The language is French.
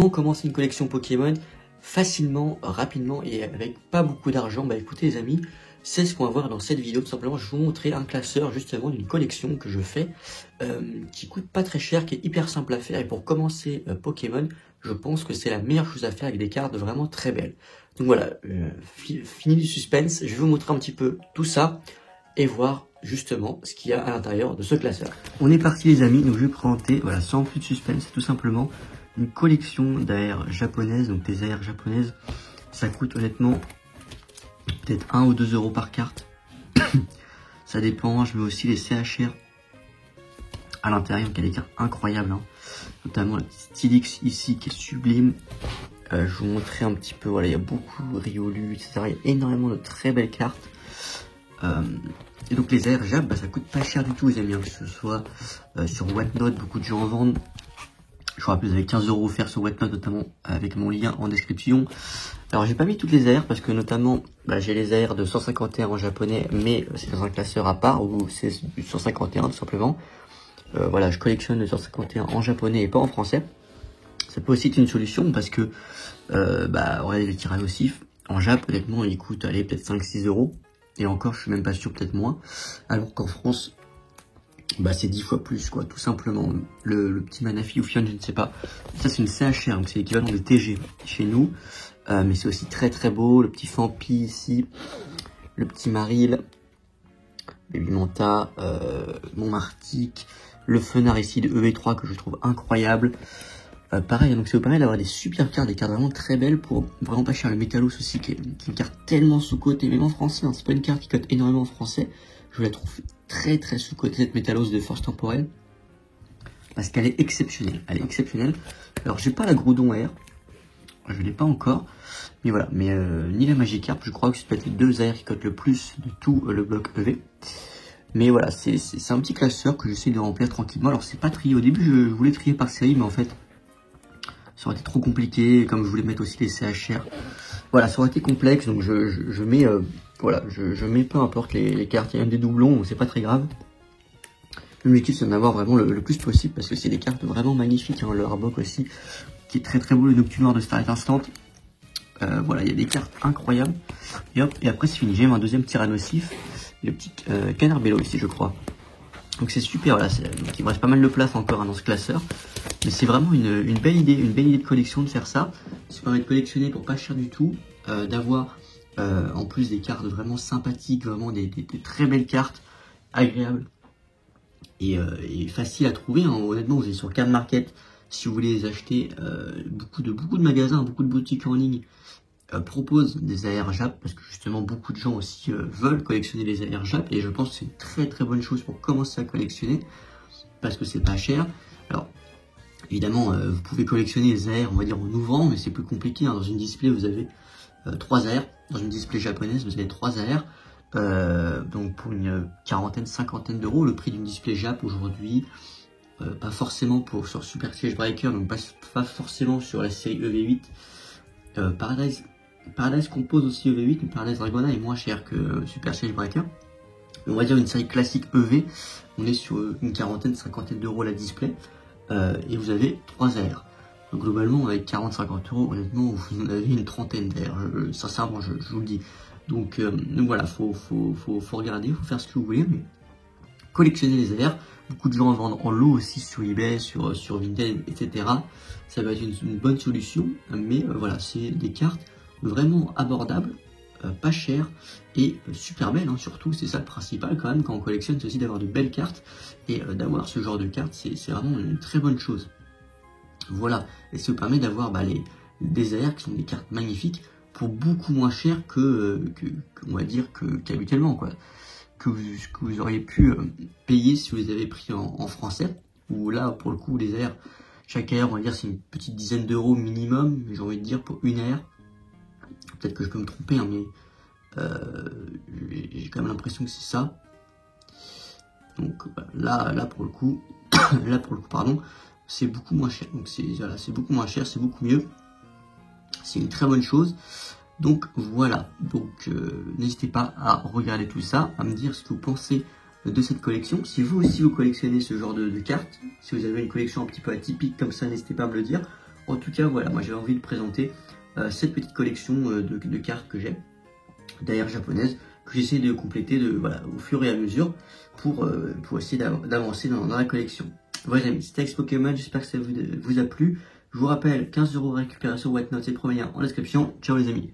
Commencer une collection Pokémon facilement, rapidement et avec pas beaucoup d'argent. Bah écoutez les amis, c'est ce qu'on va voir dans cette vidéo. Tout simplement, je vais vous montrer un classeur justement d'une collection que je fais qui coûte pas très cher, qui est hyper simple à faire. Et pour commencer Pokémon, je pense que c'est la meilleure chose à faire avec des cartes vraiment très belles. Donc voilà, fini du suspense, je vais vous montrer un petit peu tout ça et voir justement ce qu'il y a à l'intérieur de ce classeur. On est parti les amis, donc je vais vous présenter, voilà, sans plus de suspense, tout simplement une collection d'AR japonaises. Donc des AR japonaises, ça coûte honnêtement peut-être 1 ou 2 euros par carte. Ça dépend, je mets aussi les CHR à l'intérieur, donc il y a des cartes incroyables, hein. Notamment la petite Stylix ici qui est sublime. Je vais vous montrer un petit peu, voilà, il y a beaucoup Riolu, etc. Il y a énormément de très belles cartes. Et donc les AR Jap, bah, ça coûte pas cher du tout les amis, hein, que ce soit sur Whatnot, beaucoup de gens en vendent. Je vous rappelle, vous avez 15 € offerts sur Whatnot, notamment avec mon lien en description. Alors j'ai pas mis toutes les AR parce que notamment bah, j'ai les AR de 151 en japonais, mais c'est dans un classeur à part où c'est du 151 tout simplement. Voilà, je collectionne le 151 en japonais et pas en français. Ça peut aussi être une solution parce que bah regardez les Tyrannosif en Jap, honnêtement il coûte allez peut-être 5-6 €. Et encore je suis même pas sûr, peut-être moins. Alors qu'en France, bah c'est 10 fois plus quoi, tout simplement. Le petit Manafi ou Fion, je ne sais pas. Ça c'est une CHR, donc c'est l'équivalent de TG chez nous. Mais c'est aussi très très beau. Le petit Fampi ici, le petit Maril, Baby Manta, Monmartic, le Fenard ici de EV3 que je trouve incroyable. Pareil, donc ça vous permet d'avoir des super cartes, des cartes vraiment très belles pour vraiment pas cher. Le Métalos aussi qui est une carte tellement sous-cotée, même en français, hein, c'est pas une carte qui cote énormément en français. Je la trouve très très sous-cotée cette Métalos de force temporelle. Parce qu'elle est exceptionnelle, elle est exceptionnelle. Alors j'ai pas la Groudon Air, je l'ai pas encore. Mais voilà, mais ni la Magikarp, je crois que c'est peut-être les deux AR qui cotent le plus de tout le bloc EV. Mais voilà, c'est un petit classeur que j'essaie de remplir tranquillement. Alors c'est pas trié, au début je voulais trier par série, mais en fait ça aurait été trop compliqué, comme je voulais mettre aussi les CHR. Voilà, ça aurait été complexe, donc je mets, voilà, je mets peu importe les cartes, il y a même des doublons, donc c'est pas très grave. L'objectif c'est d'en avoir vraiment le plus possible, parce que c'est des cartes vraiment magnifiques, hein. Le Arbok aussi, qui est très très beau, le Noctuneur de Starlight Instant. Voilà, il y a des cartes incroyables. Et hop, et après c'est fini, j'ai même un deuxième Tyrannosif, le petit Canarbello ici je crois. Donc c'est super, voilà, donc il me reste pas mal de place encore, hein, dans ce classeur. Mais c'est vraiment une belle idée de collection de faire ça. Ça permet de collectionner pour pas cher du tout, d'avoir en plus des cartes vraiment sympathiques, vraiment des très belles cartes, agréables et faciles à trouver, hein. Honnêtement, vous allez sur Card Market si vous voulez les acheter. Beaucoup de magasins, beaucoup de boutiques en ligne proposent des AR Jap parce que justement beaucoup de gens aussi veulent collectionner les AR Jap et je pense que c'est une très très bonne chose pour commencer à collectionner parce que c'est pas cher. Alors évidemment vous pouvez collectionner les AR on va dire en ouvrant, mais c'est plus compliqué, hein. Dans une display vous avez 3 AR, dans une display japonaise vous avez 3 AR, donc pour une quarantaine, cinquantaine d'euros, le prix d'une display Jap aujourd'hui. Pas forcément sur Super Siege Breaker, donc pas forcément sur la série EV8. Paradise compose aussi EV8, mais Paradise Dragona est moins cher que Super Siege Breaker. On va dire une série classique EV, on est sur une quarantaine, cinquantaine d'euros la display, et vous avez 3 AR. Donc globalement, avec 40-50 €, honnêtement, vous en avez une trentaine d'AR, sincèrement, je vous le dis. Donc voilà, faut regarder, faut faire ce que vous voulez, mais collectionner les AR. Beaucoup de gens en vendent en lot aussi sur eBay, sur Vinted, etc. Ça va être une bonne solution, mais voilà, c'est des cartes vraiment abordables, pas chères et super belles, hein, surtout, c'est ça le principal quand même quand on collectionne, c'est aussi d'avoir de belles cartes et d'avoir ce genre de cartes, c'est vraiment une très bonne chose. Voilà, et ça vous permet d'avoir des AR qui sont des cartes magnifiques pour beaucoup moins cher on va dire qu'habituellement quoi. Que vous auriez pu payer si vous les avez pris en français, où là pour le coup les AR, chaque AR on va dire c'est une petite dizaine d'euros minimum, j'ai envie de dire pour une AR. Peut-être que je peux me tromper, hein, mais j'ai quand même l'impression que c'est ça. Donc là pour le coup, pardon, c'est beaucoup moins cher. Donc voilà, c'est beaucoup moins cher, c'est beaucoup mieux. C'est une très bonne chose. Donc voilà, donc n'hésitez pas à regarder tout ça, à me dire ce que vous pensez de cette collection. Si vous aussi vous collectionnez ce genre de cartes, si vous avez une collection un petit peu atypique comme ça, n'hésitez pas à me le dire. En tout cas, voilà, moi j'avais envie de présenter cette petite collection de cartes que j'ai, d'ailleurs japonaises, que j'essaie de compléter voilà, au fur et à mesure pour essayer d'avancer dans la collection. Voilà les amis, c'était Ex Pokémon, j'espère que ça vous a plu. Je vous rappelle, 15 € de récupération Whatnot et Premier en description. Ciao les amis.